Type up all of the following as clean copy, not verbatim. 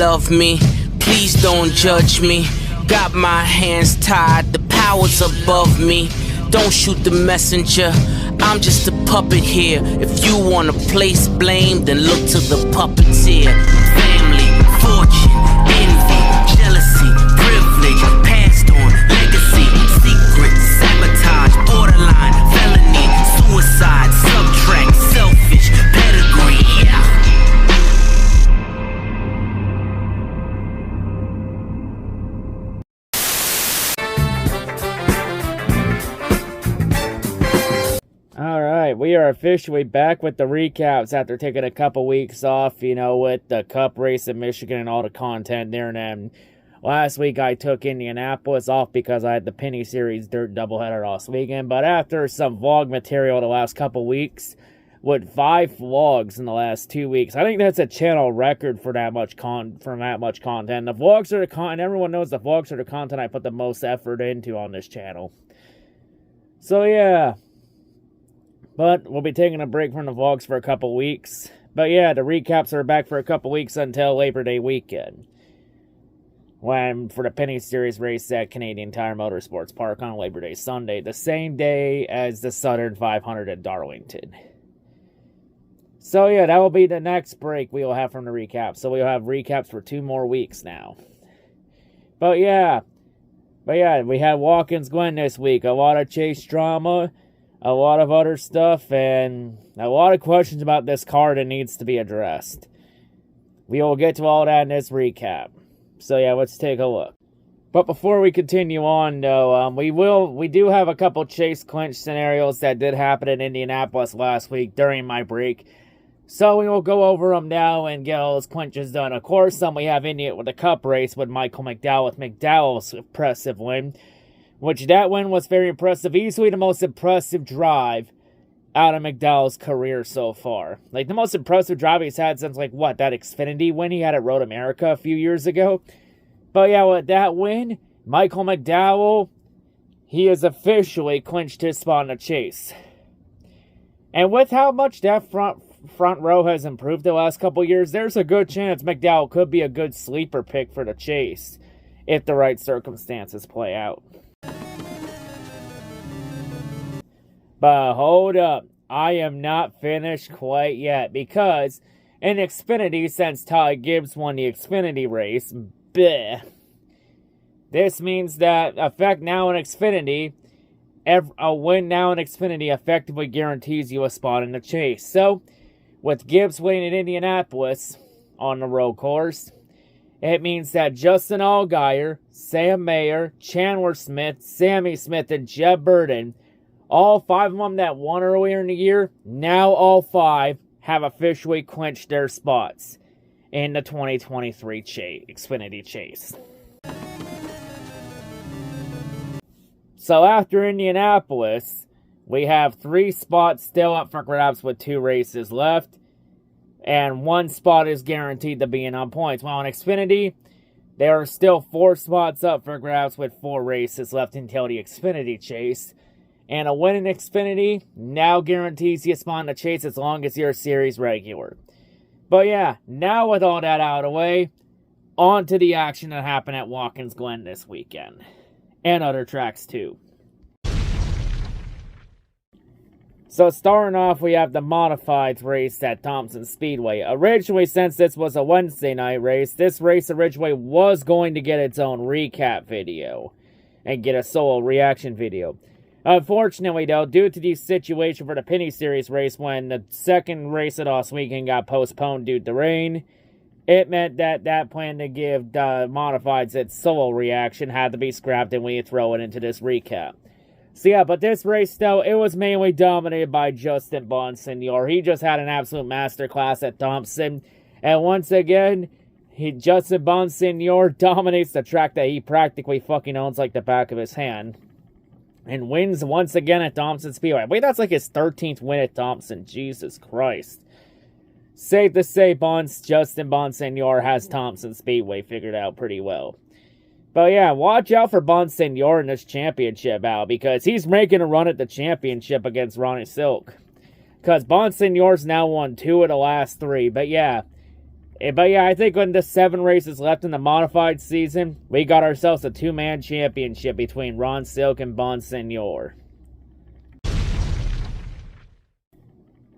love me, please don't judge me. Got my hands tied, the power's above me. Don't shoot the messenger, I'm just a puppet here. If you wanna place blame, then look to the puppeteer. Family, fortune, envy, jealousy, privilege, passed on, legacy, secret, sabotage, borderline, felony, suicide, subtract, selfish, pedigree, yeah. Alright, we are officially back with the recaps after taking a couple weeks off, with the Cup race in Michigan and all the content there. And then last week I took Indianapolis off because I had the Penny Series Dirt doubleheader last weekend. But after some vlog material the last couple weeks, with 5 vlogs in the last 2 weeks, I think that's a channel record for that much content. The vlogs are the content, everyone knows the vlogs are the content I put the most effort into on this channel. So yeah. But we'll be taking a break from the vlogs for a couple weeks. But yeah, the recaps are back for a couple weeks until Labor Day weekend, when for the Penny Series race at Canadian Tire Motorsports Park on Labor Day Sunday, the same day as the Southern 500 at Darlington. So yeah, that will be the next break we will have from the recaps. So we'll have recaps for 2 more weeks now. But yeah, we had Watkins Glen this week. A lot of chase drama, a lot of other stuff, and a lot of questions about this car that needs to be addressed. We will get to all that in this recap. So yeah, let's take a look. But before we continue on, though, we do have a couple chase clinch scenarios that did happen in Indianapolis last week during my break. So we will go over them now and get all those clinches done. Of course, we have India with the Cup race with Michael McDowell with McDowell's impressive win. Which that win was very impressive. Easily the most impressive drive out of McDowell's career so far. Like, the most impressive drive he's had since, that Xfinity win he had at Road America a few years ago. But yeah, with that win, Michael McDowell, he has officially clinched his spot in the chase. And with how much that front row has improved the last couple years, there's a good chance McDowell could be a good sleeper pick for the chase if the right circumstances play out. But hold up, I am not finished quite yet, because in Xfinity, since Todd Gibbs won the Xfinity race, this means that a win now in Xfinity effectively guarantees you a spot in the chase. So, with Gibbs winning in Indianapolis on the road course, it means that Justin Allgaier, Sam Mayer, Chandler Smith, Sammy Smith, and Jeb Burton, all 5 of them that won earlier in the year, now all 5 have officially clinched their spots in the 2023 Xfinity Chase. So after Indianapolis, we have 3 spots still up for grabs with 2 races left, and 1 spot is guaranteed to be in on points. While in Xfinity, there are still 4 spots up for grabs with 4 races left until the Xfinity Chase. And a win in Xfinity now guarantees you a spot in the chase as long as you're a series regular. But yeah, now with all that out of the way, on to the action that happened at Watkins Glen this weekend. And other tracks too. So starting off, we have the modifieds race at Thompson Speedway. Originally, since this was a Wednesday night race, this race originally was going to get its own recap video and get a solo reaction video. Unfortunately, though, due to the situation for the Penny Series race when the second race of last weekend got postponed due to rain, it meant that that plan to give the modifieds its solo reaction had to be scrapped and we throw it into this recap. So yeah, but this race, though, it was mainly dominated by Justin Bonsignore. He just had an absolute masterclass at Thompson. And once again, Justin Bonsignore dominates the track that he practically fucking owns like the back of his hand. And wins once again at Thompson Speedway. Wait, that's like his 13th win at Thompson. Jesus Christ. Safe to say, Justin Bonsignore has Thompson Speedway figured out pretty well. But yeah, watch out for Bonsignore in this championship out, because he's making a run at the championship against Ronnie Silk. Because Bonsignore's now won 2 of the last 3. But yeah, But yeah, I think when the 7 races left in the modified season, we got ourselves a 2-man championship between Ron Silk and Bon Senior.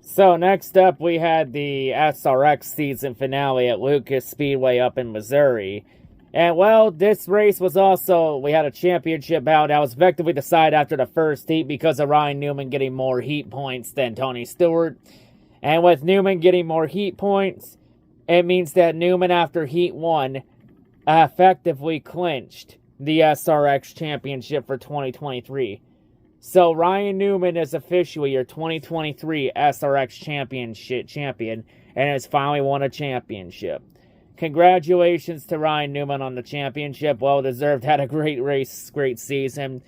So next up, we had the SRX season finale at Lucas Speedway up in Missouri. And well, this race was also, we had a championship bout that was effectively decided after the first heat because of Ryan Newman getting more heat points than Tony Stewart. And with Newman getting more heat points, it means that Newman, after Heat 1, effectively clinched the SRX Championship for 2023. So Ryan Newman is officially your 2023 SRX champion and has finally won a championship. Congratulations to Ryan Newman on the championship. Well deserved. Had a great race, great season.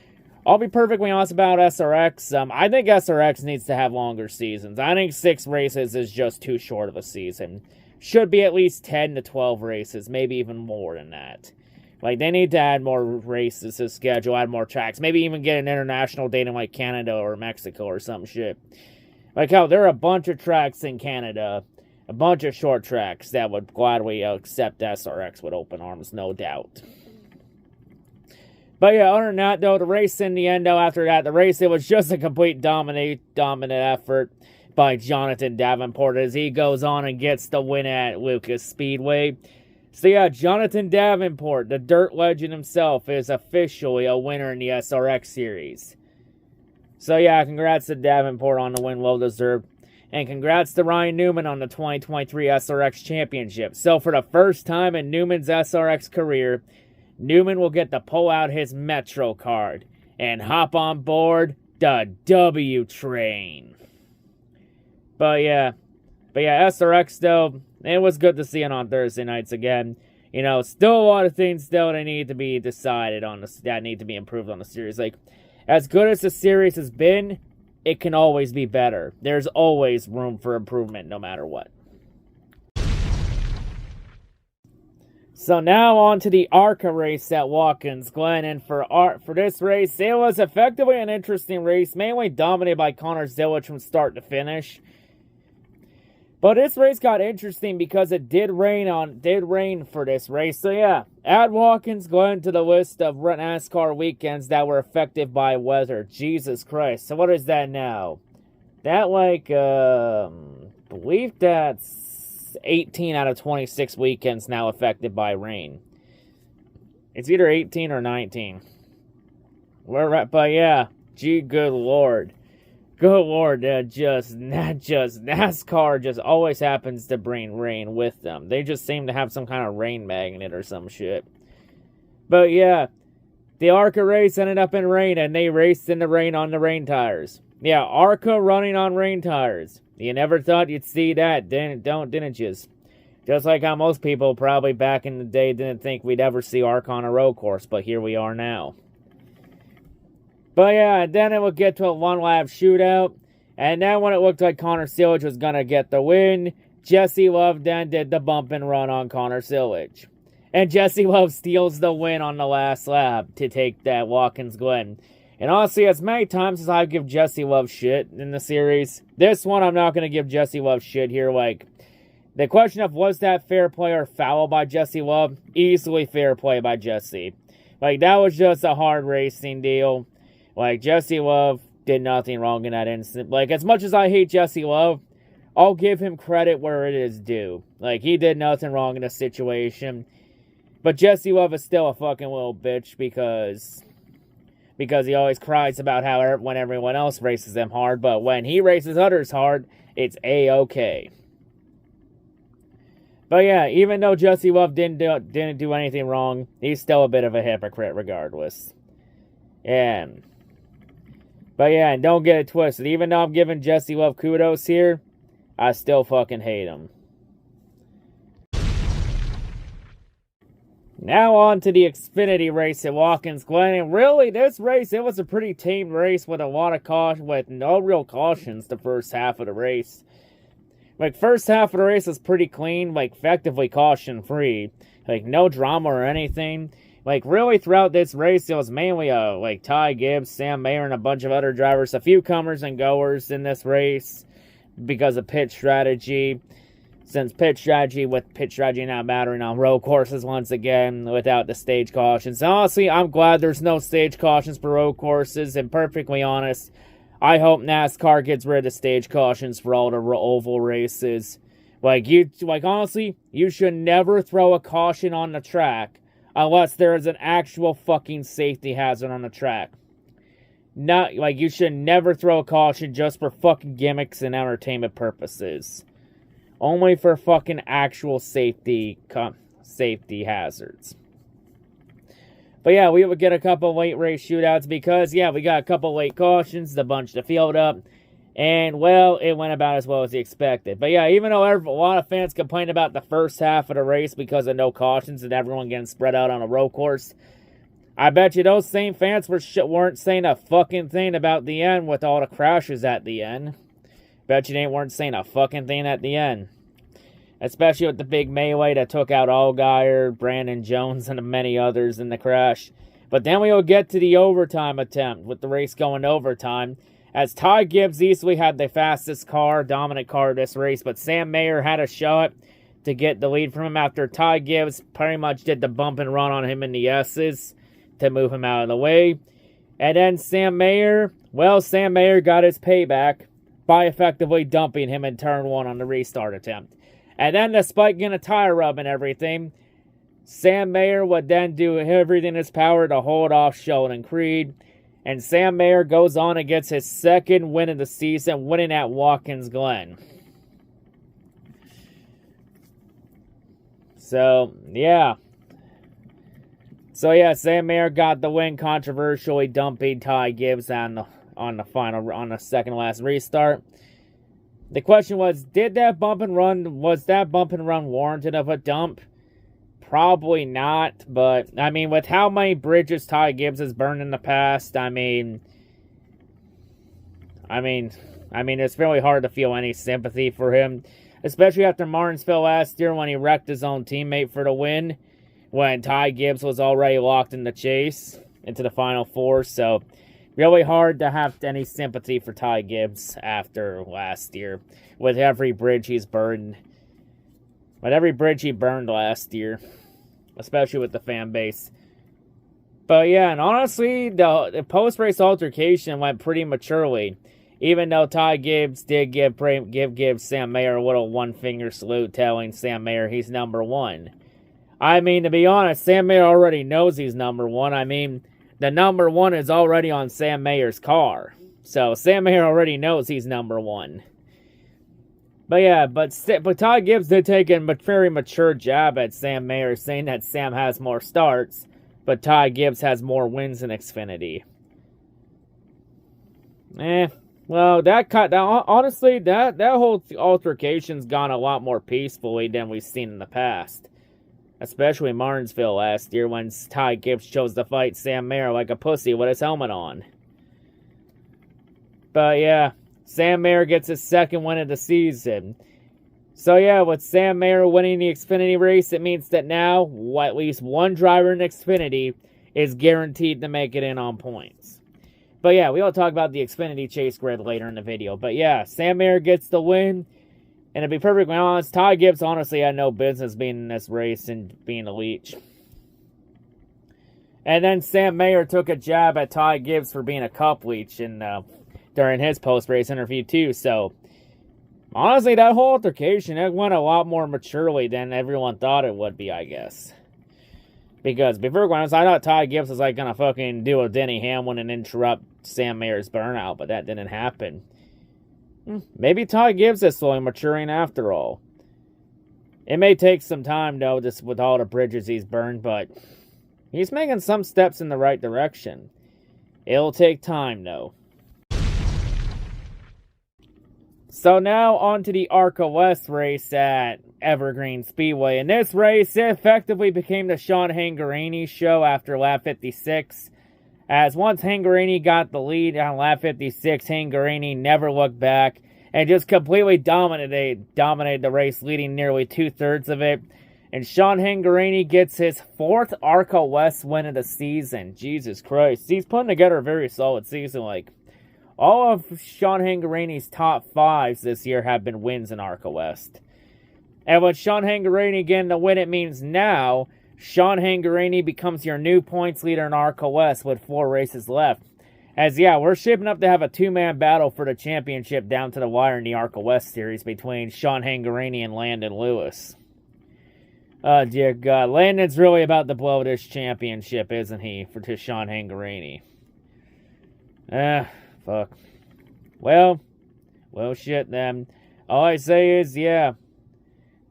I'll be perfectly honest about SRX. I think SRX needs to have longer seasons. I think 6 races is just too short of a season. Should be at least 10 to 12 races, maybe even more than that. Like, they need to add more races to schedule, add more tracks. Maybe even get an international date in, like, Canada or Mexico or some shit. Like, how there are a bunch of tracks in Canada, a bunch of short tracks that would gladly accept SRX with open arms, no doubt. But yeah, other than that, though, the race in the end, though, after that, the race, it was just a complete dominant effort by Jonathan Davenport as he goes on and gets the win at Lucas Speedway. So yeah, Jonathan Davenport, the dirt legend himself, is officially a winner in the SRX series. So yeah, congrats to Davenport on the win, well deserved. And congrats to Ryan Newman on the 2023 SRX Championship. So for the first time in Newman's SRX career, Newman will get to pull out his Metro card and hop on board the W train. But yeah, SRX though, it was good to see it on Thursday nights again. You know, still a lot of things still that need to be decided on, that need to be improved on the series. Like, as good as the series has been, it can always be better. There's always room for improvement no matter what. So now on to the ARCA race at Watkins Glen, and for this race, it was effectively an interesting race, mainly dominated by Connor Zillage from start to finish. But this race got interesting because it did rain for this race. So yeah, add Watkins Glen to the list of NASCAR weekends that were affected by weather. Jesus Christ. So what is that now? That I believe that's 18 out of 26 weekends now affected by rain. It's either 18 or 19. But yeah, good lord. Good lord, NASCAR just always happens to bring rain with them. They just seem to have some kind of rain magnet or some shit. But yeah, the ARCA race ended up in rain, and they raced in the rain on the rain tires. Yeah, ARCA running on rain tires. You never thought you'd see that, didn't you? Just like how most people probably back in the day didn't think we'd ever see ARCA on a road course, but here we are now. But yeah, and then it would get to a one-lap shootout. And then when it looked like Connor Zillage was going to get the win, Jesse Love then did the bump and run on Connor Zillage. And Jesse Love steals the win on the last lap to take that Watkins Glen. And honestly, as many times as I give Jesse Love shit in the series, this one I'm not going to give Jesse Love shit here. Like, the question of was that fair play or foul by Jesse Love? Easily fair play by Jesse. Like, that was just a hard racing deal. Like, Jesse Love did nothing wrong in that instant. Like, as much as I hate Jesse Love, I'll give him credit where it is due. Like, he did nothing wrong in the situation. But Jesse Love is still a fucking little bitch because he always cries about how when everyone else races him hard, but when he races others hard, it's A-okay. But yeah, even though Jesse Love didn't do anything wrong, he's still a bit of a hypocrite regardless. But yeah, and don't get it twisted. Even though I'm giving Jesse Love kudos here, I still fucking hate him. Now on to the Xfinity race at Watkins Glen. And really, this race, it was a pretty tame race with a lot of caution, with no real cautions the first half of the race. Like, first half of the race was pretty clean, like, effectively caution-free. Like, no drama or anything. Like, really, throughout this race, it was mainly, like, Ty Gibbs, Sam Mayer, and a bunch of other drivers. A few comers and goers in this race because of pit strategy. since pit strategy not mattering on road courses once again without the stage cautions. Honestly, I'm glad there's no stage cautions for road courses, and perfectly honest, I hope NASCAR gets rid of stage cautions for all the oval races. Honestly, you should never throw a caution on the track unless there is an actual fucking safety hazard on the track. You should never throw a caution just for fucking gimmicks and entertainment purposes. Only for fucking actual safety hazards. But yeah, we would get a couple late race shootouts because, yeah, we got a couple late cautions, the bunch the field up, and, well, it went about as well as expected. But yeah, even though a lot of fans complained about the first half of the race because of no cautions and everyone getting spread out on a road course, I bet you those same fans weren't saying a fucking thing about the end with all the crashes at the end. Bet you they weren't saying a fucking thing at the end. Especially with the big melee that took out Allgaier, Brandon Jones, and many others in the crash. But then we will get to the overtime attempt, with the race going to overtime, as Ty Gibbs easily had the fastest car, dominant car of this race, but Sam Mayer had a shot to get the lead from him after Ty Gibbs pretty much did the bump and run on him in the S's to move him out of the way. And then Sam Mayer got his payback by effectively dumping him in turn 1 on the restart attempt. And then, despite getting a tire rub and everything, Sam Mayer would then do everything in his power to hold off Sheldon Creed. And Sam Mayer goes on and gets his second win of the season, winning at Watkins Glen. So, yeah, Sam Mayer got the win, controversially dumping Ty Gibbs on the second last restart. The question was, was that bump and run warranted of a dump? Probably not, but, I mean, with how many bridges Ty Gibbs has burned in the past, I mean, it's really hard to feel any sympathy for him, especially after Martinsville last year when he wrecked his own teammate for the win, when Ty Gibbs was already locked in the chase into the Final Four, so really hard to have any sympathy for Ty Gibbs after last year, with every bridge he's burned. With every bridge he burned last year, especially with the fan base. But yeah, and honestly, the post-race altercation went pretty maturely, even though Ty Gibbs did give Sam Mayer a little one-finger salute, telling Sam Mayer he's number 1. I mean, to be honest, Sam Mayer already knows he's number 1. I mean, the number 1 is already on Sam Mayer's car. So, Sam Mayer already knows he's number 1. But yeah, but Ty Gibbs did take a very mature jab at Sam Mayer, saying that Sam has more starts, but Ty Gibbs has more wins in Xfinity. Well, honestly, that whole altercation's gone a lot more peacefully than we've seen in the past. Especially in Martinsville last year when Ty Gibbs chose to fight Sam Mayer like a pussy with his helmet on. But yeah, Sam Mayer gets his second win of the season. So yeah, with Sam Mayer winning the Xfinity race, it means that now at least one driver in Xfinity is guaranteed to make it in on points. But yeah, we'll talk about the Xfinity chase grid later in the video. But yeah, Sam Mayer gets the win. And to be perfectly honest, Ty Gibbs honestly had no business being in this race and being a leech. And then Sam Mayer took a jab at Ty Gibbs for being a cup leech during his post-race interview too. So, honestly, that whole altercation, it went a lot more maturely than everyone thought it would be, I guess. Because, before honest, I thought Ty Gibbs was like gonna fucking do a Denny Hamlin and interrupt Sam Mayer's burnout, but that didn't happen. Maybe Ty Gibbs is slowly maturing after all. It may take some time, though, just with all the bridges he's burned, but he's making some steps in the right direction. It'll take time, though. So now on to the ARCA West race at Evergreen Speedway. In this race, it effectively became the Sean Hangarini show after lap 56. As once Hangarini got the lead on lap 56, Hangarini never looked back and just completely dominated the race, leading nearly 2/3 of it. And Sean Hangarini gets his 4th ARCA West win of the season. Jesus Christ. He's putting together a very solid season. Like, all of Sean Hangarini's top 5s this year have been wins in ARCA West. And with Sean Hangarini getting the win, it means now Sean Hangarini becomes your new points leader in ARCA West with 4 races left. As, yeah, we're shaping up to have a 2-man battle for the championship down to the wire in the ARCA West series between Sean Hangarini and Landon Lewis. Oh, dear God. Landon's really about to blow this championship, isn't he, to Sean Hangarini? Fuck. Well, shit, then. All I say is, yeah.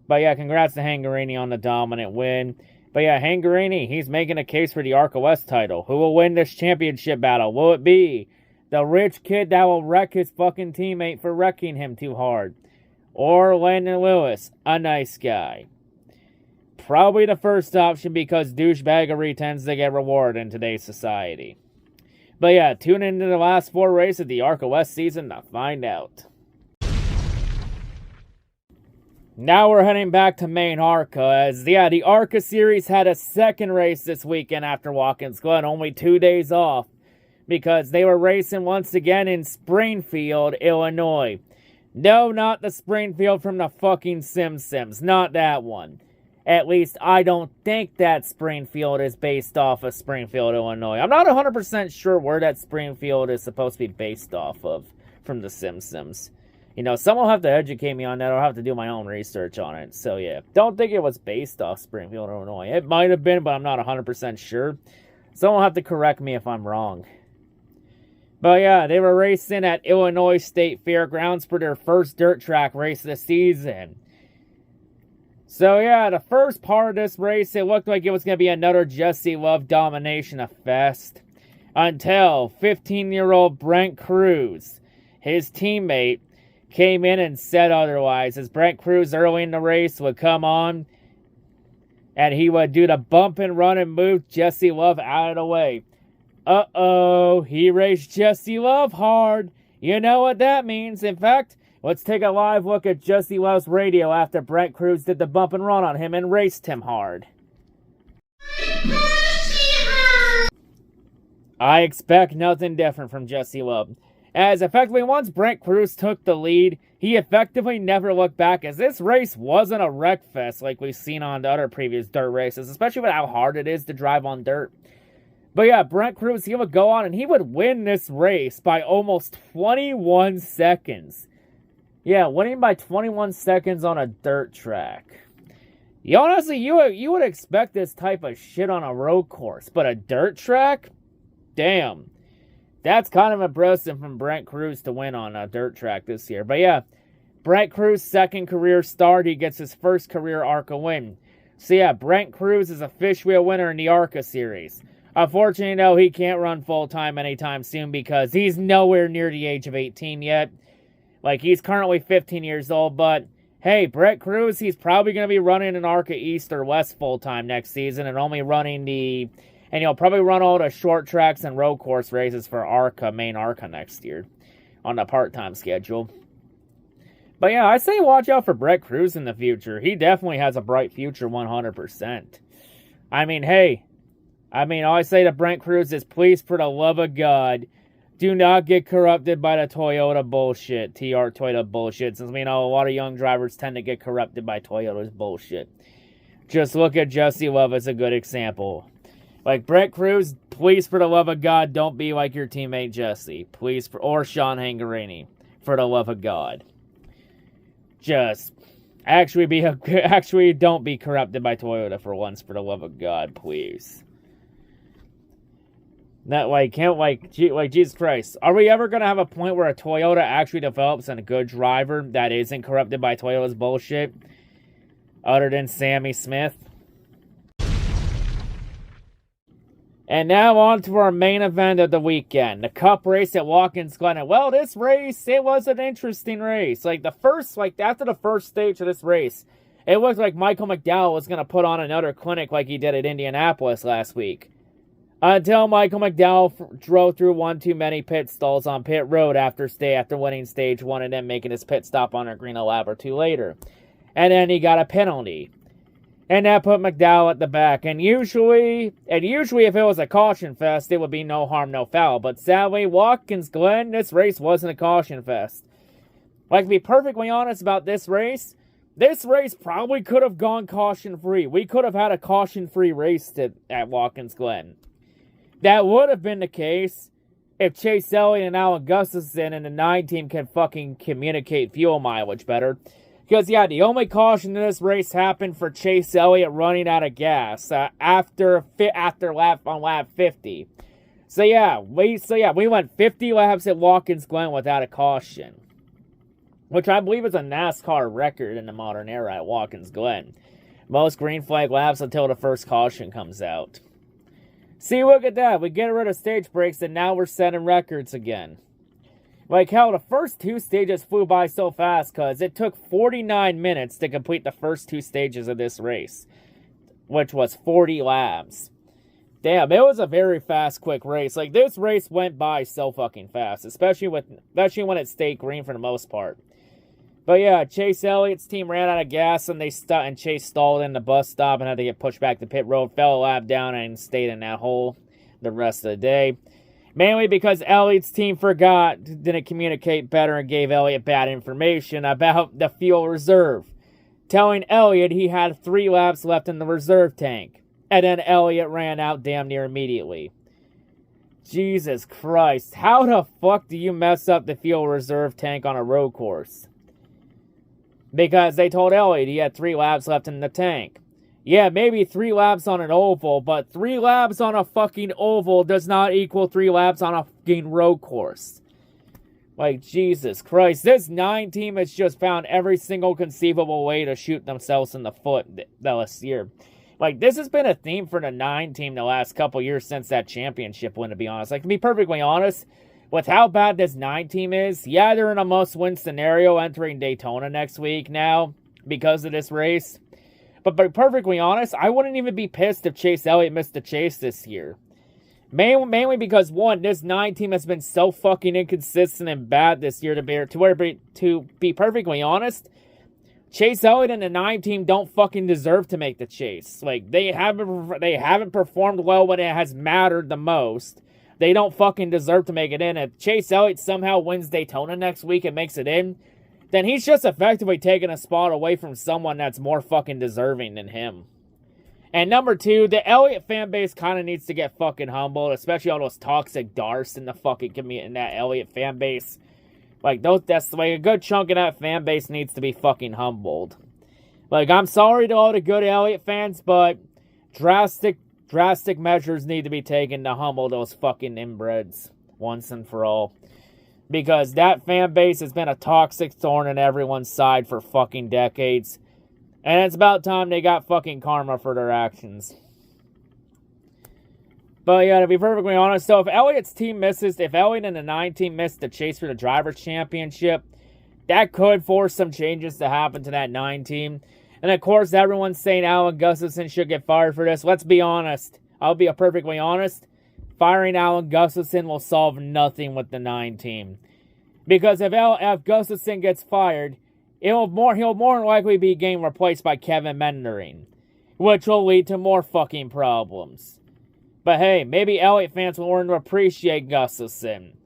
But, yeah, congrats to Hangarini on the dominant win. But, yeah, Hangarini, he's making a case for the ARCA West title. Who will win this championship battle? Will it be the rich kid that will wreck his fucking teammate for wrecking him too hard? Or Landon Lewis, a nice guy? Probably the first option because douchebaggery tends to get rewarded in today's society. But yeah, tune into the last 4 races of the ARCA West season to find out. Now we're heading back to main ARCA as, yeah, the ARCA series had a second race this weekend after Watkins Glen, only 2 days off, because they were racing once again in Springfield, Illinois. No, not the Springfield from the fucking Sims, not that one. At least, I don't think that Springfield is based off of Springfield, Illinois. I'm not 100% sure where that Springfield is supposed to be based off of from the Sims. You know, someone will have to educate me on that. I'll have to do my own research on it. So, yeah. Don't think it was based off Springfield, Illinois. It might have been, but I'm not 100% sure. Someone will have to correct me if I'm wrong. But, yeah, they were racing at Illinois State Fairgrounds for their first dirt track race of the season. So, yeah, the first part of this race, it looked like it was going to be another Jesse Love domination of fest. Until 15-year-old Brent Cruz, his teammate, came in and said otherwise. As Brent Cruz early in the race would come on, and he would do the bump and run and move Jesse Love out of the way. Uh-oh, he raced Jesse Love hard. You know what that means. In fact, let's take a live look at Jesse Love's radio after Brent Cruz did the bump and run on him and raced him hard. I expect nothing different from Jesse Love. As effectively once Brent Cruz took the lead, he effectively never looked back, as this race wasn't a wreck fest like we've seen on the other previous dirt races, especially with how hard it is to drive on dirt. But yeah, Brent Cruz, he would go on and he would win this race by almost 21 seconds. Yeah, winning by 21 seconds on a dirt track. Honestly, you would expect this type of shit on a road course, but a dirt track? Damn. That's kind of impressive from Brent Cruz to win on a dirt track this year. But yeah, Brent Cruz' second career start, he gets his first career ARCA win. So yeah, Brent Cruz is a fish wheel winner in the ARCA series. Unfortunately, no, he can't run full-time anytime soon because he's nowhere near the age of 18 yet. Like, he's currently 15 years old, but hey, Brent Cruz, he's probably going to be running an ARCA East or West full-time next season and only running and he'll probably run all the short tracks and road course races for ARCA, main ARCA next year on the part-time schedule. But yeah, I say watch out for Brent Cruz in the future. He definitely has a bright future 100%. I mean, hey, all I say to Brent Cruz is please, for the love of God, do not get corrupted by the Toyota bullshit, TR Toyota bullshit, since we know a lot of young drivers tend to get corrupted by Toyota's bullshit. Just look at Jesse Love as a good example. Like, Brent Cruz, please, for the love of God, don't be like your teammate Jesse. Please, or Sean Hangarini, for the love of God. Just, actually don't be corrupted by Toyota for once, for the love of God, please. Not Jesus Christ. Are we ever going to have a point where a Toyota actually develops a good driver that isn't corrupted by Toyota's bullshit? Other than Sammy Smith? And now on to our main event of the weekend, the Cup race at Watkins Glen. And well, this race, it was an interesting race. After the first stage of this race, it looked like Michael McDowell was going to put on another clinic like he did at Indianapolis last week. Until Michael McDowell drove through one too many pit stalls on pit road after winning stage 1 and then making his pit stop on a green a lap or two later. And then he got a penalty. And that put McDowell at the back. And usually if it was a caution fest, it would be no harm, no foul. But sadly, Watkins Glen, this race wasn't a caution fest. Like, to be perfectly honest about this race, this race probably could have gone caution-free. We could have had a caution-free race at Watkins Glen. That would have been the case if Chase Elliott and Alan Gustafson and the 9 team can fucking communicate fuel mileage better. Because, yeah, the only caution in this race happened for Chase Elliott running out of gas after lap 50. So, we went 50 laps at Watkins Glen without a caution, which I believe is a NASCAR record in the modern era at Watkins Glen. Most green flag laps until the first caution comes out. See, look at that. We get rid of stage breaks, and now we're setting records again. Like, hell, the first 2 stages flew by so fast because it took 49 minutes to complete the first 2 stages of this race, which was 40 laps. Damn, it was a very fast, quick race. Like, this race went by so fucking fast, especially when it stayed green for the most part. But yeah, Chase Elliott's team ran out of gas and Chase stalled in the bus stop and had to get pushed back to pit road, fell a lap down and stayed in that hole the rest of the day. Mainly because Elliott's team didn't communicate better and gave Elliott bad information about the fuel reserve, telling Elliott he had 3 laps left in the reserve tank. And then Elliott ran out damn near immediately. Jesus Christ, how the fuck do you mess up the fuel reserve tank on a road course? Because they told Elliott he had 3 laps left in the tank. Yeah, maybe 3 laps on an oval, but 3 laps on a fucking oval does not equal 3 laps on a fucking road course. Like, Jesus Christ, this 9 team has just found every single conceivable way to shoot themselves in the foot this year. Like, this has been a theme for the 9 team the last couple years since that championship win, to be honest. Like, to be perfectly honest, with how bad this 9 team is, yeah, they're in a must-win scenario entering Daytona next week now because of this race. But to be perfectly honest, I wouldn't even be pissed if Chase Elliott missed the chase this year. Mainly because, one, this 9 team has been so fucking inconsistent and bad this year to be perfectly honest, Chase Elliott and the 9 team don't fucking deserve to make the chase. Like, they haven't performed well when it has mattered the most. They don't fucking deserve to make it in. If Chase Elliott somehow wins Daytona next week and makes it in, then he's just effectively taking a spot away from someone that's more fucking deserving than him. And number 2, the Elliott fan base kind of needs to get fucking humbled, especially all those toxic darts in the fucking community, in that Elliott fan base. Like, that's like a good chunk of that fan base needs to be fucking humbled. Like, I'm sorry to all the good Elliott fans, but drastic measures need to be taken to humble those fucking inbreds once and for all. Because that fan base has been a toxic thorn in everyone's side for fucking decades. And it's about time they got fucking karma for their actions. But yeah, to be perfectly honest, so if Elliott and the 9 team missed the chase for the Drivers' Championship, that could force some changes to happen to that 9 team. And of course, everyone's saying Alan Gustafson should get fired for this. Let's be honest. I'll be perfectly honest. Firing Alan Gustafson will solve nothing with the 9 team. Because if Gustafson gets fired, he'll more than likely be getting replaced by Kevin Mendering, which will lead to more fucking problems. But hey, maybe Elliott fans will learn to appreciate Gustafson.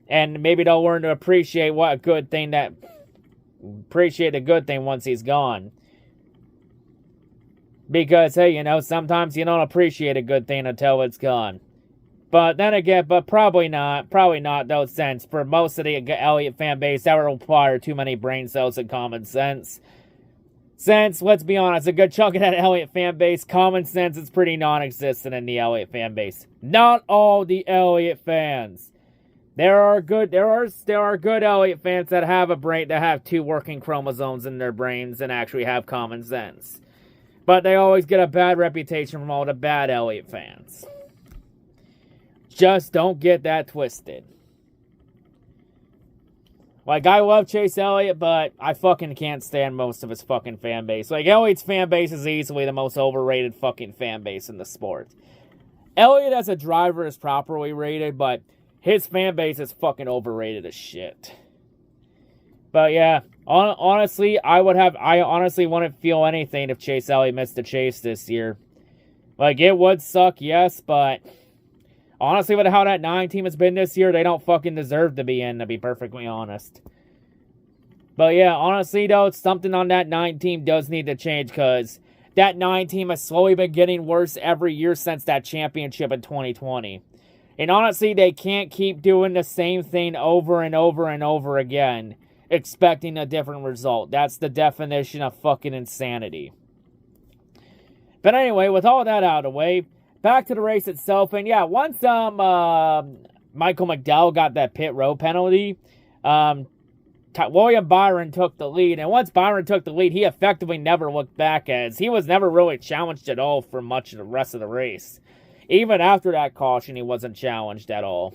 And maybe they'll learn to appreciate a good thing once he's gone. Because, hey, sometimes you don't appreciate a good thing until it's gone. But then again, probably not, though, since for most of the Elliott fan base, that would require too many brain cells and common sense. Since, let's be honest, a good chunk of that Elliott fan base, common sense is pretty non-existent in the Elliott fan base. Not all the Elliott fans. There are good Elliott fans that have a brain, that have 2 working chromosomes in their brains and actually have common sense. But they always get a bad reputation from all the bad Elliott fans. Just don't get that twisted. Like, I love Chase Elliott, but I fucking can't stand most of his fucking fan base. Like, Elliott's fan base is easily the most overrated fucking fan base in the sport. Elliott as a driver is properly rated, but his fan base is fucking overrated as shit. But yeah, honestly, I honestly wouldn't feel anything if Chase Elliott missed the chase this year. Like, it would suck, yes, but honestly, with how that 9 team has been this year, they don't fucking deserve to be in, to be perfectly honest. But yeah, honestly though, something on that 9 team does need to change, because that 9 team has slowly been getting worse every year since that championship in 2020. And honestly, they can't keep doing the same thing over and over and over again, expecting a different result. That's the definition of fucking insanity. But anyway, with all that out of the way, back to the race itself. And yeah, once Michael McDowell got that pit road penalty, William Byron took the lead. And once Byron took the lead, he effectively never looked back, as he was never really challenged at all for much of the rest of the race. Even after that caution, he wasn't challenged at all.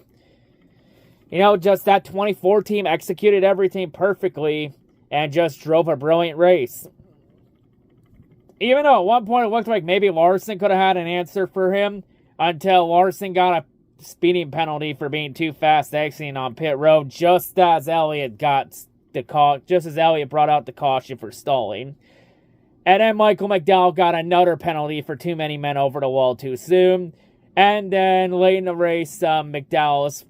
You know, just that 24 team executed everything perfectly and just drove a brilliant race. Even though at one point it looked like maybe Larson could have had an answer for him, until Larson got a speeding penalty for being too fast exiting on pit road, just as Elliott brought out the caution for stalling. And then Michael McDowell got another penalty for too many men over the wall too soon. And then late in the race, McDowell's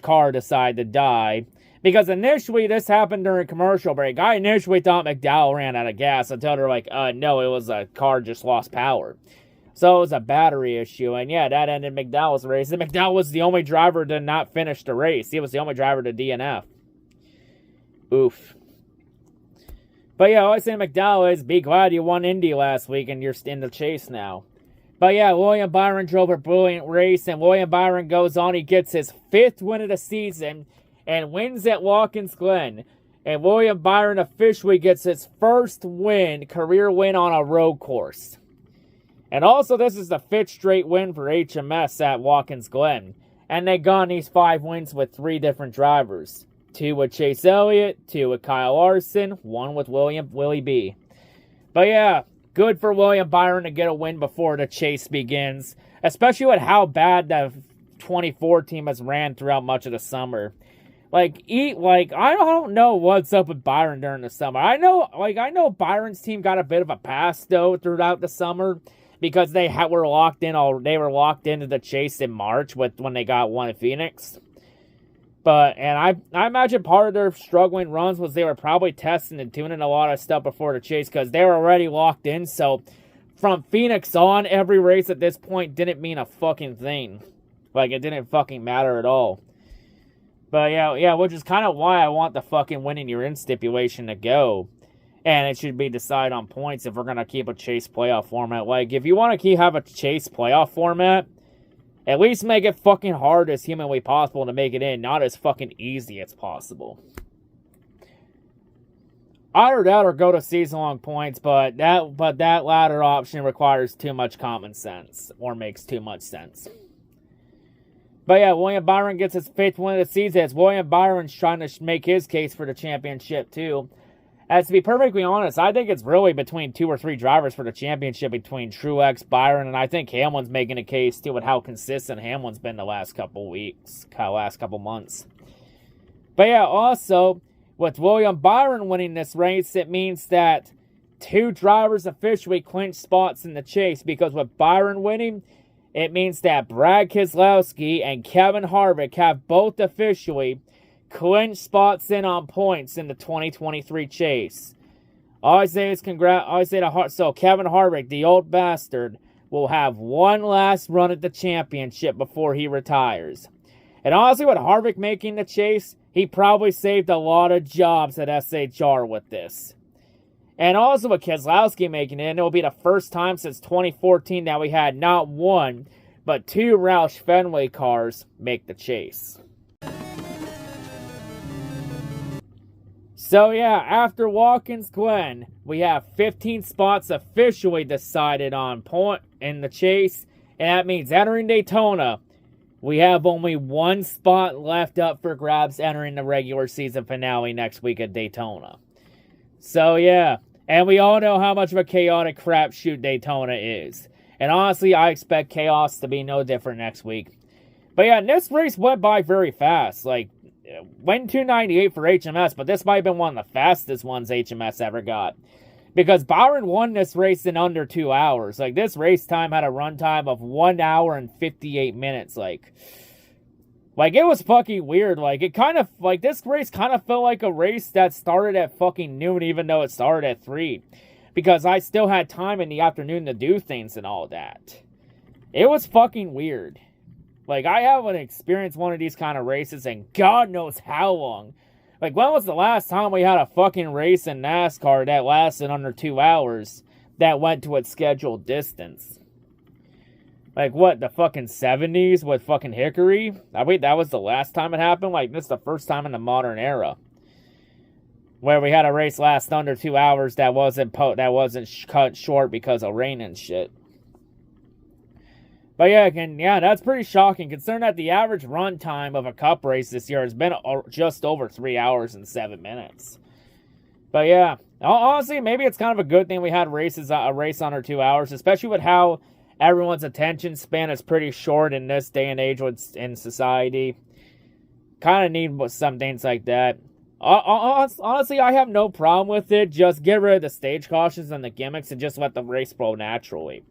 car decided to die. Because initially, this happened during a commercial break. I initially thought McDowell ran out of gas until they're like, no, it was a car just lost power. So it was a battery issue. And yeah, that ended McDowell's race. And McDowell was the only driver to not finish the race. He was the only driver to DNF. Oof. But yeah, all I say to McDowell is, be glad you won Indy last week and you're in the chase now. But yeah, William Byron drove a brilliant race, and William Byron goes on. He gets his 5th win of the season and wins at Watkins Glen. And William Byron officially gets his first career win on a road course. And also, this is the 5th straight win for HMS at Watkins Glen. And they got these 5 wins with 3 different drivers. 2 with Chase Elliott, 2 with Kyle Larson, 1 with Wliily B. But yeah, good for William Byron to get a win before the chase begins, especially with how bad the 24 team has ran throughout much of the summer. I don't know what's up with Byron during the summer. I know Byron's team got a bit of a pass though throughout the summer, because they were locked into the chase in March when they got one at Phoenix. And I imagine part of their struggling runs was they were probably testing and tuning a lot of stuff before the chase, because they were already locked in. So from Phoenix on, every race at this point didn't mean a fucking thing. It didn't fucking matter at all. But yeah, which is kind of why I want the fucking winning you're in stipulation to go. And it should be decided on points if we're going to keep a chase playoff format. If you want to have a chase playoff format, at least make it fucking hard as humanly possible to make it in, not as fucking easy as possible. Either that or go to season-long points, but that latter option requires too much common sense, or makes too much sense. But yeah, William Byron gets his 5th win of the season, as William Byron's trying to make his case for the championship too. As to be perfectly honest, I think it's really between 2 or 3 drivers for the championship, between Truex, Byron, and I think Hamlin's making a case too with how consistent Hamlin's been the last couple months. But yeah, also, with William Byron winning this race, it means that 2 drivers officially clinch spots in the chase, because with Byron winning, it means that Brad Keselowski and Kevin Harvick have both officially clinch spots in on points in the 2023 chase. All I say is so Kevin Harvick, the old bastard, will have one last run at the championship before he retires. And honestly, with Harvick making the chase, he probably saved a lot of jobs at SHR with this. And also with Keselowski making it, will be the first time since 2014 that we had not 1, but 2 Roush Fenway cars make the chase. So yeah, after Watkins Glen, we have 15 spots officially decided on point in the chase, and that means entering Daytona, we have only 1 spot left up for grabs entering the regular season finale next week at Daytona. So yeah, and we all know how much of a chaotic crapshoot Daytona is. And honestly, I expect chaos to be no different next week. But yeah, this race went by very fast. Went 298 for HMS, but this might have been one of the fastest ones HMS ever got. Because Byron won this race in under 2 hours. This race time had a run time of 1 hour and 58 minutes. Like, it was fucking weird. Like, it kind of, like, this race kind of felt like a race that started at fucking noon, even though it started at 3. Because I still had time in the afternoon to do things and all that. It was fucking weird. Like, I haven't experienced one of these kind of races in God knows how long. Like, when was the last time we had a fucking race in NASCAR that lasted under 2 hours that went to its scheduled distance? Like, what, the fucking 70s with fucking Hickory? I mean, that was the last time it happened? Like, this is the first time in the modern era where we had a race last under 2 hours that wasn't cut short because of rain and shit. But yeah, that's pretty shocking considering that the average run time of a cup race this year has been just over 3 hours and 7 minutes. But yeah, honestly, maybe it's kind of a good thing we had a race under 2 hours, especially with how everyone's attention span is pretty short in this day and age in society. Kind of need some things like that. Honestly, I have no problem with it. Just get rid of the stage cautions and the gimmicks and just let the race flow naturally.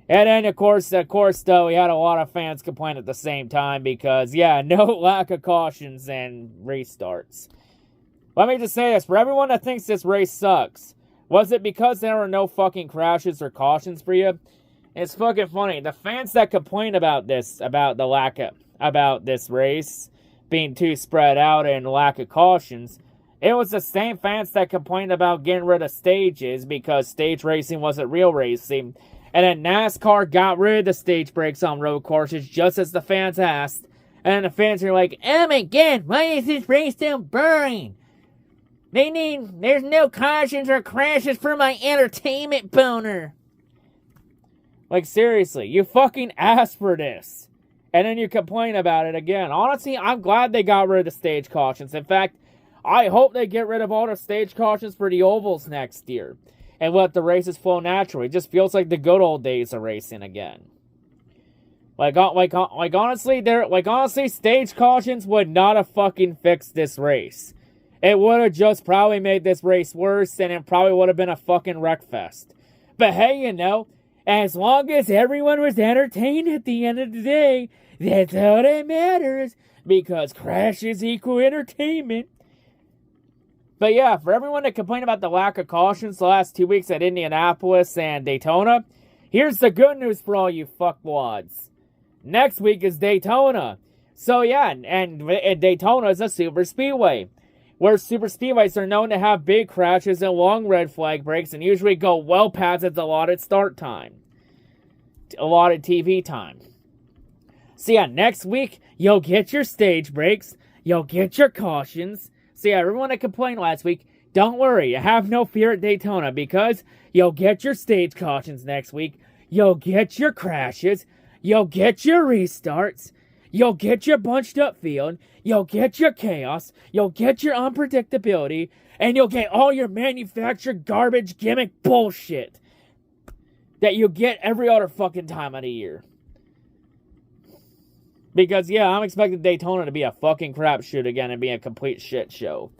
And then, of course, though, we had a lot of fans complain at the same time because, yeah, no lack of cautions and restarts. Let me just say this. For everyone that thinks this race sucks, was it because there were no fucking crashes or cautions for you? It's fucking funny. The fans that complain about this, about this race being too spread out and lack of cautions, it was the same fans that complained about getting rid of stages because stage racing wasn't real racing. And then NASCAR got rid of the stage breaks on road courses just as the fans asked. And the fans are like, oh my god, why is this race still boring? There's no cautions or crashes for my entertainment boner. Like, seriously, you fucking asked for this. And then you complain about it again. Honestly, I'm glad they got rid of the stage cautions. In fact, I hope they get rid of all the stage cautions for the ovals next year. And let the races flow naturally. It just feels like the good old days of racing again. Honestly, stage cautions would not have fucking fixed this race. It would have just probably made this race worse, and it probably would have been a fucking wreck fest. But hey, you know, as long as everyone was entertained at the end of the day, that's all that matters, because crashes equal entertainment. But yeah, for everyone that complained about the lack of cautions the last 2 weeks at Indianapolis and Daytona, here's the good news for all you fuckwads. Next week is Daytona. So yeah, and Daytona is a super speedway, where super speedways are known to have big crashes and long red flag breaks and usually go well past its allotted start time. Allotted TV time. So yeah, next week, you'll get your stage breaks, you'll get your cautions. So yeah, everyone that complained last week, don't worry, you have no fear at Daytona because you'll get your stage cautions next week, you'll get your crashes, you'll get your restarts, you'll get your bunched up field, you'll get your chaos, you'll get your unpredictability, and you'll get all your manufactured garbage gimmick bullshit that you get every other fucking time of the year. Because, yeah, I'm expecting Daytona to be a fucking crapshoot again and be a complete shit show.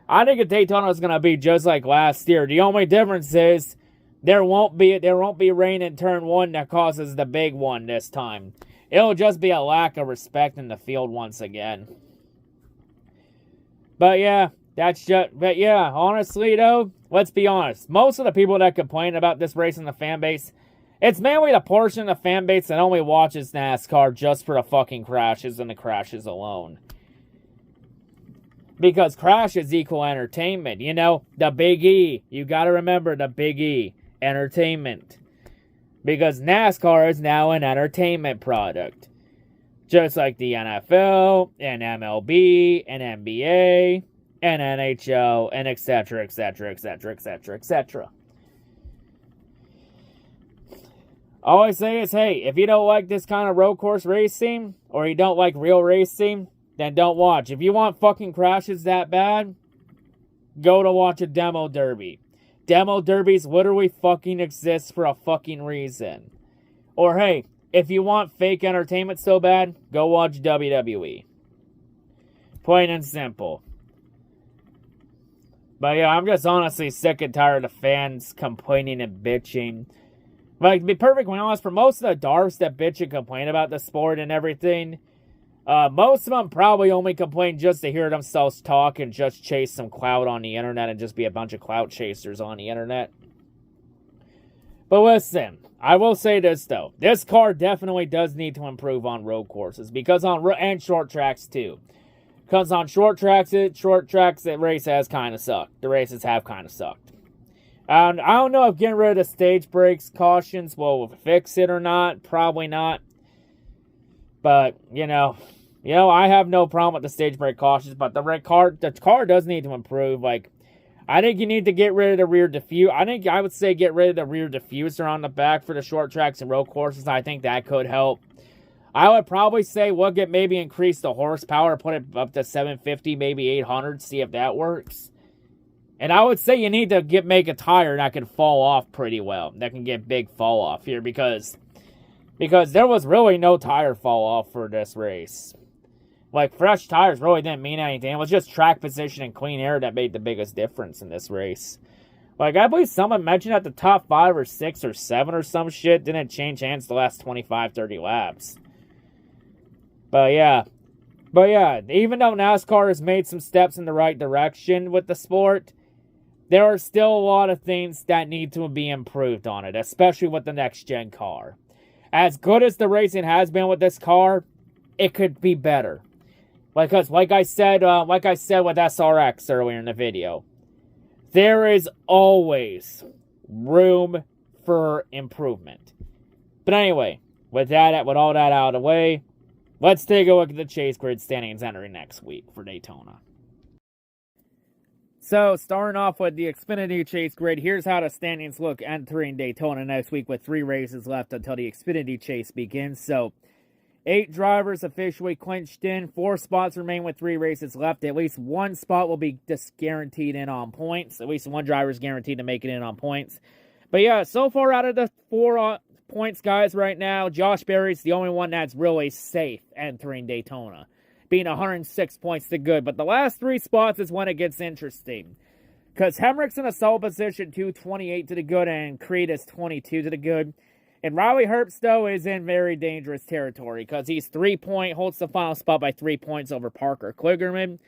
I think Daytona is going to be just like last year. The only difference is there won't be rain in turn 1 that causes the big one this time. It'll just be a lack of respect in the field once again. But yeah, honestly though, let's be honest. Most of the people that complain about this race in the fan base, it's mainly the portion of the fan base that only watches NASCAR just for the fucking crashes and the crashes alone. Because crashes equal entertainment. You know, the Big E. You gotta remember the Big E. Entertainment. Because NASCAR is now an entertainment product. Just like the NFL, and MLB, and NBA, and NHL, and etc., etc., etc., etc., etc. All I say is, hey, if you don't like this kind of road course racing, or you don't like real racing, then don't watch. If you want fucking crashes that bad, go to watch a demo derby. Demo derbies literally fucking exist for a fucking reason. Or hey, if you want fake entertainment so bad, go watch WWE. Plain and simple. But yeah, I'm just honestly sick and tired of fans complaining and bitching. Like, to be perfectly honest, for most of the darfs that bitch and complain about the sport and everything, Most of them probably only complain just to hear themselves talk and just chase some clout on the internet and just be a bunch of clout chasers on the internet. But listen, I will say this though. This car definitely does need to improve on road courses and short tracks too. Because on short tracks, the race has kind of sucked. The races have kind of sucked. I don't know if getting rid of the stage brakes cautions will fix it or not. Probably not. But, I have no problem with the stage brake cautions, but the car does need to improve. Like, I think you need to get rid of the rear diffuser. I would say get rid of the rear diffuser on the back for the short tracks and road courses. I think that could help. I would probably say maybe increase the horsepower, put it up to 750, maybe 800, see if that works. And I would say you need to make a tire that can fall off pretty well. That can get big fall off here because there was really no tire fall off for this race. Like, fresh tires really didn't mean anything. It was just track position and clean air that made the biggest difference in this race. Like, I believe someone mentioned that the top 5 or 6 or 7 or some shit didn't change hands the last 25, 30 laps. But yeah, even though NASCAR has made some steps in the right direction with the sport, there are still a lot of things that need to be improved on it, especially with the next-gen car. As good as the racing has been with this car, it could be better. Because, like I said with SRX earlier in the video, there is always room for improvement. But anyway, with all that out of the way, let's take a look at the Chase Grid standings entering next week for Daytona. So, starting off with the Xfinity Chase Grid, here's how the standings look entering Daytona next week with 3 races left until the Xfinity Chase begins. So, 8 drivers officially clinched in, 4 spots remain with 3 races left. At least 1 spot will be just guaranteed in on points. At least 1 driver is guaranteed to make it in on points. But yeah, so far out of the 4 points guys right now, Josh Berry's the only one that's really safe entering Daytona, being 106 points to good. But the last 3 spots is when it gets interesting. Because Hemrick's in a sole position, 228 to the good, and Creed is 22 to the good. And Riley Herbst, though, is in very dangerous territory because he's holds the final spot by 3 points over Parker Kligerman.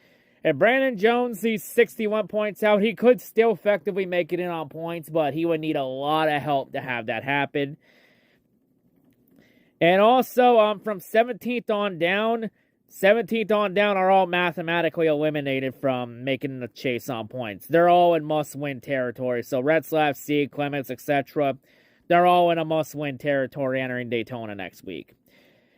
And Brandon Jones, he's 61 points out. He could still effectively make it in on points, but he would need a lot of help to have that happen. And also, from 17th on down are all mathematically eliminated from making the chase on points. They're all in must-win territory. So Retzlaff, Sieg, Clements, etc., they're all in a must-win territory entering Daytona next week.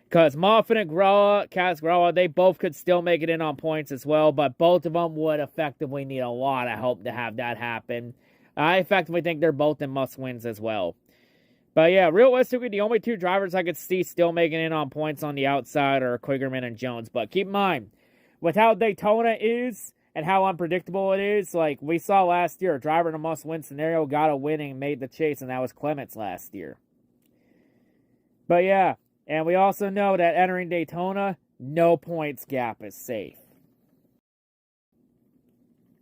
Because Moffitt and Casgrella, they both could still make it in on points as well, but both of them would effectively need a lot of help to have that happen. I effectively think they're both in must-wins as well. But yeah, realistically, the only 2 drivers I could see still making in on points on the outside are Kligerman and Jones. But keep in mind, with how Daytona is and how unpredictable it is, like we saw last year, a driver in a must-win scenario got a win and made the chase, and that was Clements last year. But yeah, and we also know that entering Daytona, no points gap is safe.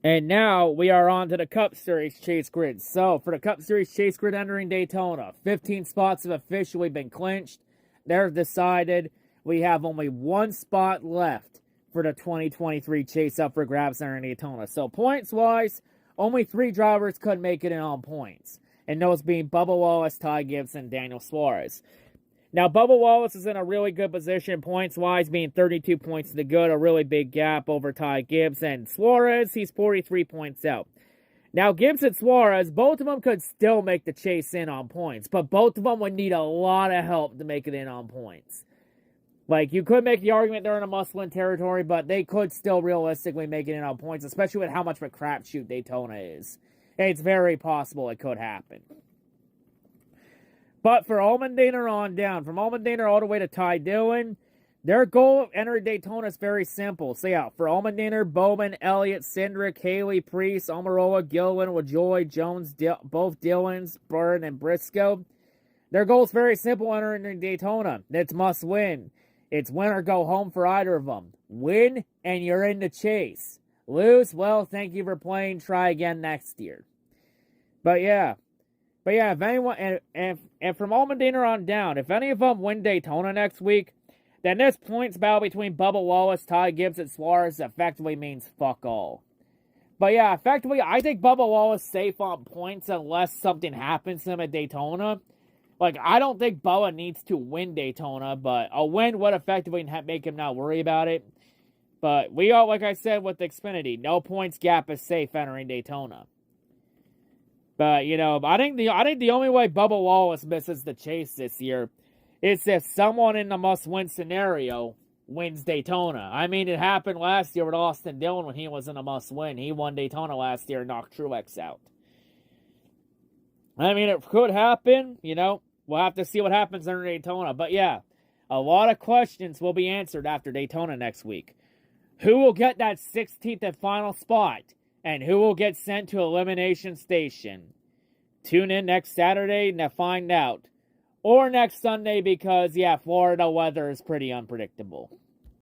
And now we are on to the Cup Series Chase Grid. So, for the Cup Series Chase Grid entering Daytona, 15 spots have officially been clinched. They're decided. We have only 1 spot left for the 2023 Chase up for grabs entering Daytona. So, points-wise, only 3 drivers could make it in on points. And those being Bubba Wallace, Ty Gibbs, and Daniel Suarez. Now, Bubba Wallace is in a really good position points-wise, being 32 points to the good, a really big gap over Ty Gibbs. And Suarez, he's 43 points out. Now, Gibbs and Suarez, both of them could still make the chase in on points, but both of them would need a lot of help to make it in on points. Like, you could make the argument they're in a must-win territory, but they could still realistically make it in on points, especially with how much of a crapshoot Daytona is. And it's very possible it could happen. But for Allmendinger on down, from Allmendinger all the way to Ty Dillon, their goal of entering Daytona is very simple. So yeah, for Allmendinger, Bowman, Elliott, Cindric, Haley, Priest, Almirola, Gilliland, LaJoy, Jones, both Dillons, Byrne, and Briscoe, their goal is very simple entering Daytona. It's must win. It's win or go home for either of them. Win, and you're in the chase. Lose, well, thank you for playing. Try again next year. But yeah, if anyone, and from Allmendinger on down, if any of them win Daytona next week, then this points battle between Bubba Wallace, Ty Gibbs, and Suarez effectively means fuck all. But yeah, effectively, I think Bubba Wallace safe on points unless something happens to him at Daytona. Like, I don't think Bubba needs to win Daytona, but a win would effectively make him not worry about it. But we are, like I said with Xfinity, no points gap is safe entering Daytona. But, you know, I think the only way Bubba Wallace misses the chase this year is if someone in the must-win scenario wins Daytona. I mean, it happened last year with Austin Dillon when he was in a must-win. He won Daytona last year and knocked Truex out. I mean, it could happen, you know. We'll have to see what happens under Daytona. But yeah, a lot of questions will be answered after Daytona next week. Who will get that 16th and final spot? And who will get sent to Elimination Station? Tune in next Saturday to find out. Or next Sunday because, yeah, Florida weather is pretty unpredictable.